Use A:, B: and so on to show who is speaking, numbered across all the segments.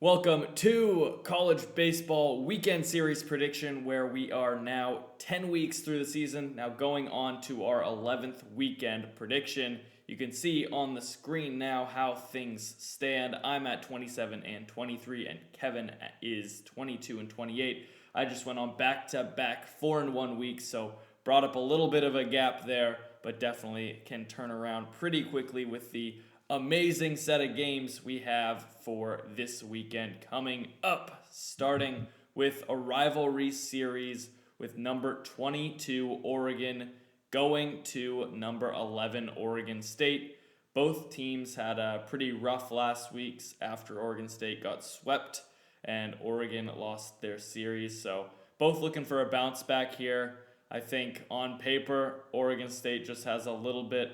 A: Welcome to College Baseball Weekend Series Prediction, where we are now 10 weeks through the season, now going on to our 11th weekend prediction. You can see on the screen now how things stand. I'm at 27 and 23, and Kevin is 22 and 28. I just went on back-to-back 4-1 weeks, so brought up a little bit of a gap there, but definitely can turn around pretty quickly with the amazing set of games we have for this weekend coming up, starting with a rivalry series with number 22 Oregon going to number 11 Oregon State. Both teams had a pretty rough last weeks after Oregon State got swept and Oregon lost their series. So both looking for a bounce back here. I think on paper, Oregon State just has a little bit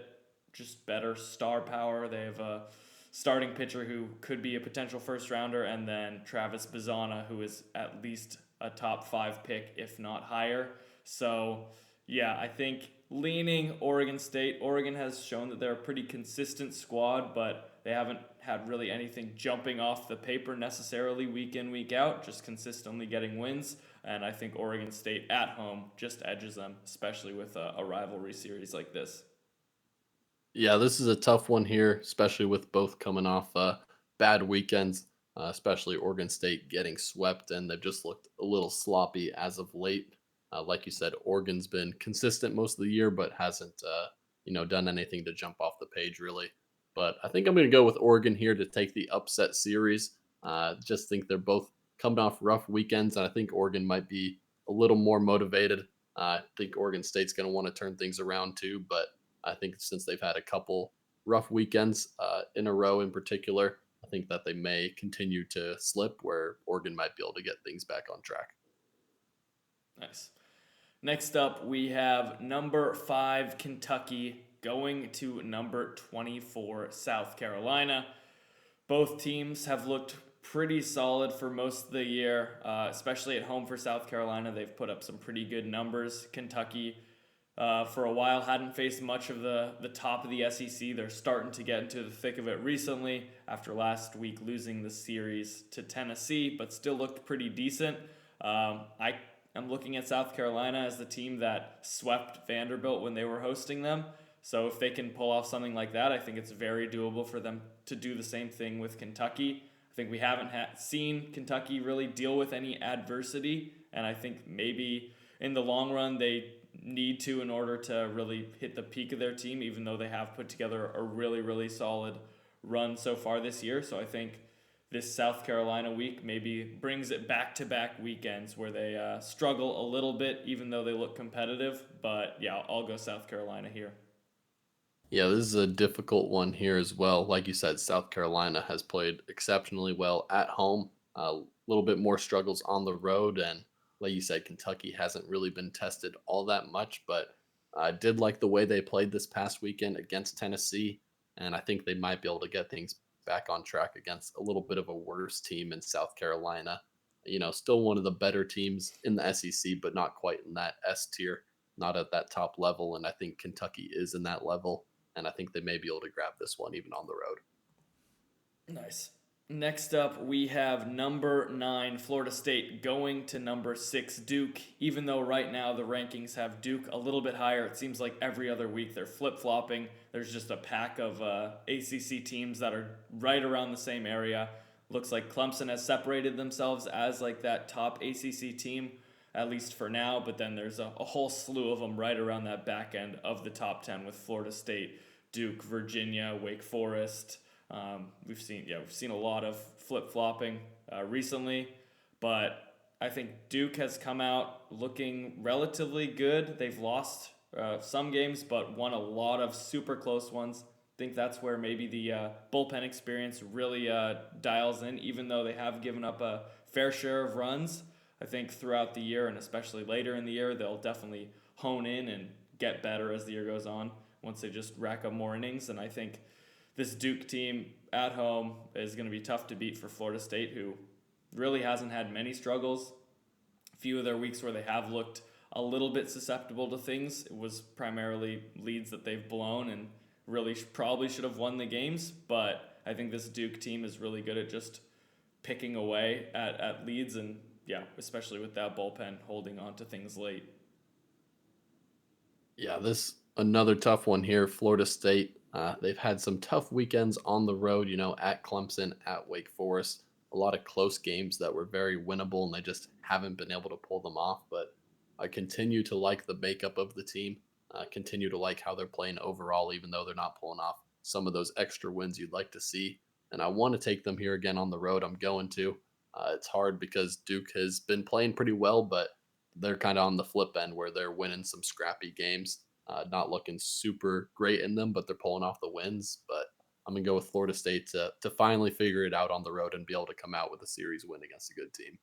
A: just better star power. They have a starting pitcher who could be a potential first rounder, and then Travis Bazana, who is at least a top 5 pick, if not higher. So, yeah, I think leaning Oregon State. Oregon has shown that they're a pretty consistent squad, but they haven't had really anything jumping off the paper necessarily week in, week out, just consistently getting wins. And I think Oregon State at home just edges them, especially with a rivalry series like this.
B: Yeah, this is a tough one here, especially with both coming off bad weekends, especially Oregon State getting swept, and they've just looked a little sloppy as of late. Like you said, Oregon's been consistent most of the year, but hasn't done anything to jump off the page really. But I think I'm going to go with Oregon here to take the upset series. Just think they're both coming off rough weekends, and I think Oregon might be a little more motivated. I think Oregon State's going to want to turn things around too, but I think since they've had a couple rough weekends in a row in particular, I think that they may continue to slip where Oregon might be able to get things back on track.
A: Nice. Next up, we have number 5 Kentucky going to number 24 South Carolina. Both teams have looked pretty solid for most of the year, especially at home for South Carolina. They've put up some pretty good numbers. Kentucky, for a while, hadn't faced much of the top of the SEC. They're starting to get into the thick of it recently after last week losing the series to Tennessee, but still looked pretty decent. I am looking at South Carolina as the team that swept Vanderbilt when they were hosting them. So if they can pull off something like that, I think it's very doable for them to do the same thing with Kentucky. I think we haven't seen Kentucky really deal with any adversity, and I think maybe in the long run they need to in order to really hit the peak of their team, even though they have put together a really, really solid run so far this year. So I think this South Carolina week maybe brings it back-to-back weekends where they struggle a little bit, even though they look competitive. But yeah, I'll go South Carolina here.
B: Yeah, this is a difficult one here as well. Like you said, South Carolina has played exceptionally well at home. A little bit more struggles on the road, and like you said, Kentucky hasn't really been tested all that much. But I did like the way they played this past weekend against Tennessee, and I think they might be able to get things back on track against a little bit of a worse team in South Carolina. Still one of the better teams in the SEC, but not quite in that S tier, not at that top level. And I think Kentucky is in that level, and I think they may be able to grab this one even on the road.
A: Nice. Next up, we have number 9 Florida State going to number 6 Duke. Even though right now the rankings have Duke a little bit higher, it seems like every other week they're flip flopping. There's just a pack of ACC teams that are right around the same area. Looks like Clemson has separated themselves as like that top ACC team, at least for now. But then there's a whole slew of them right around that back end of the top 10 with Florida State, Duke, Virginia, Wake Forest. We've seen a lot of flip flopping recently, but I think Duke has come out looking relatively good. They've lost some games, but won a lot of super close ones. I think that's where maybe the bullpen experience really dials in, even though they have given up a fair share of runs. I think throughout the year and especially later in the year, they'll definitely hone in and get better as the year goes on once they just rack up more innings. And I think this Duke team at home is going to be tough to beat for Florida State, who really hasn't had many struggles. A few of their weeks where they have looked a little bit susceptible to things, it was primarily leads that they've blown and really probably should have won the games. But I think this Duke team is really good at just picking away at leads, and yeah, especially with that bullpen holding on to things late.
B: Yeah, this another tough one here. Florida State. They've had some tough weekends on the road. At Clemson, at Wake Forest. A lot of close games that were very winnable, and they just haven't been able to pull them off. But I continue to like the makeup of the team. Continue to like how they're playing overall, even though they're not pulling off some of those extra wins you'd like to see. And I want to take them here again on the road. I'm going to. It's hard because Duke has been playing pretty well, but they're kind of on the flip end where they're winning some scrappy games, not looking super great in them, but they're pulling off the wins. But I'm gonna go with Florida State to finally figure it out on the road and be able to come out with a series win against a good team.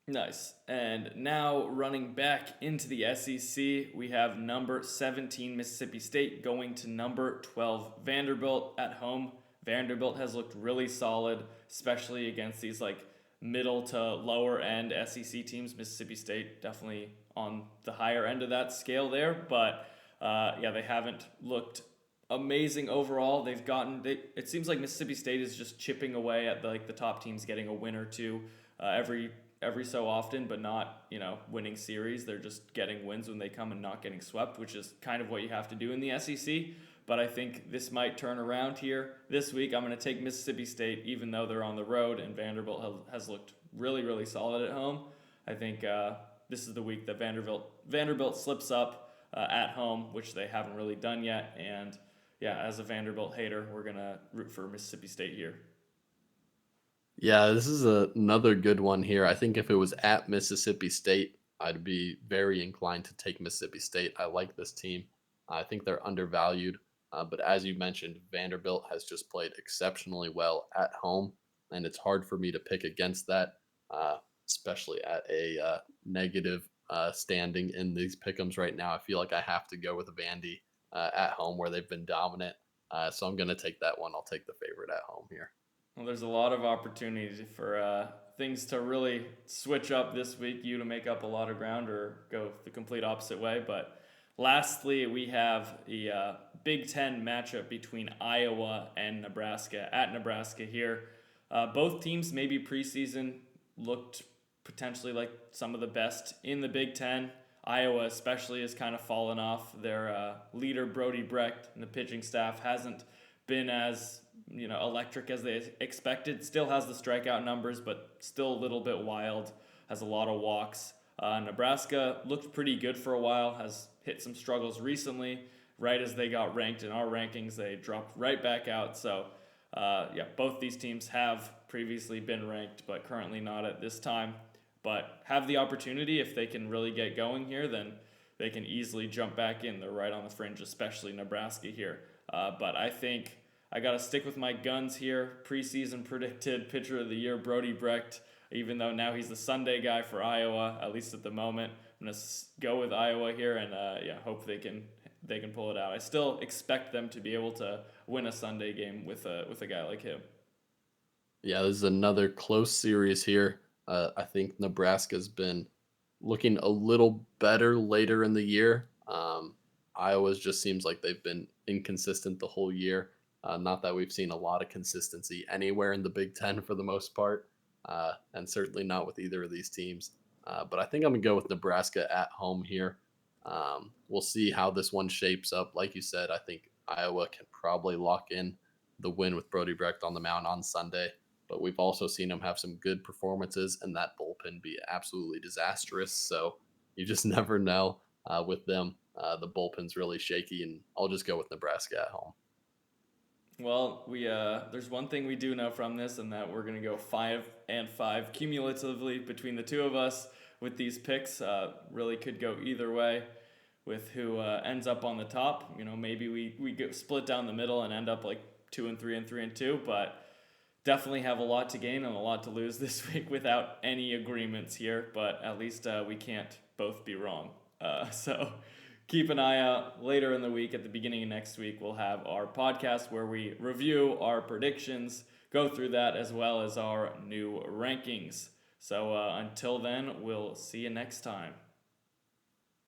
A: Nice. And now running back into the SEC, we have number 17 Mississippi State going to number 12 Vanderbilt at home. Vanderbilt has looked really solid, especially against these like middle to lower end SEC teams. Mississippi State definitely on the higher end of that scale there, but yeah, they haven't looked amazing overall. It seems like Mississippi State is just chipping away at the top teams, getting a win or two every so often, but not winning series. They're just getting wins when they come and not getting swept, which is kind of what you have to do in the SEC. But I think this might turn around here this week. I'm going to take Mississippi State, even though they're on the road, and Vanderbilt has looked really, really solid at home. I think this is the week that Vanderbilt slips up at home, which they haven't really done yet. And yeah, as a Vanderbilt hater, we're going to root for Mississippi State here.
B: Yeah, this is another good one here. I think if it was at Mississippi State, I'd be very inclined to take Mississippi State. I like this team. I think they're undervalued. But as you mentioned, Vanderbilt has just played exceptionally well at home, and it's hard for me to pick against that, uh, especially at a negative standing in these pickums right now. I feel like I have to go with Vandy at home where they've been dominant. So I'm going to take that one. I'll take the favorite at home here.
A: Well, there's a lot of opportunity for things to really switch up this week, you to make up a lot of ground or go the complete opposite way. But lastly, we have the Big Ten matchup between Iowa and Nebraska at Nebraska here. Both teams, maybe preseason, looked potentially like some of the best in the Big Ten. Iowa, especially, has kind of fallen off. Their leader, Brody Brecht, and the pitching staff hasn't been as electric as they expected. Still has the strikeout numbers, but still a little bit wild. Has a lot of walks. Nebraska looked pretty good for a while. Has hit some struggles recently. Right as they got ranked in our rankings, they dropped right back out. So yeah, both these teams have previously been ranked, but currently not at this time. But have the opportunity, if they can really get going here, then they can easily jump back in. They're right on the fringe, especially Nebraska here. But I think I got to stick with my guns here. Preseason predicted pitcher of the year, Brody Brecht, even though now he's the Sunday guy for Iowa, at least at the moment. I'm going to go with Iowa here and yeah, hope they can pull it out. I still expect them to be able to win a Sunday game with a guy like him.
B: Yeah, this is another close series here. I think Nebraska's been looking a little better later in the year. Iowa's just seems like they've been inconsistent the whole year. Not that we've seen a lot of consistency anywhere in the Big Ten for the most part, and certainly not with either of these teams. But I think I'm going to go with Nebraska at home here. We'll see how this one shapes up. Like you said, I think Iowa can probably lock in the win with Brody Brecht on the mound on Sunday. But we've also seen them have some good performances and that bullpen be absolutely disastrous. So you just never know with them. The bullpen's really shaky, and I'll just go with Nebraska at home.
A: Well, we there's one thing we do know from this, and that we're gonna go 5-5 cumulatively between the two of us with these picks. Really could go either way with who ends up on the top. Maybe we get split down the middle and end up like 2-3 and 3-2, but definitely have a lot to gain and a lot to lose this week without any agreements here. But at least we can't both be wrong. So keep an eye out later in the week. At the beginning of next week, we'll have our podcast where we review our predictions, go through that, as well as our new rankings. So until then, we'll see you next time.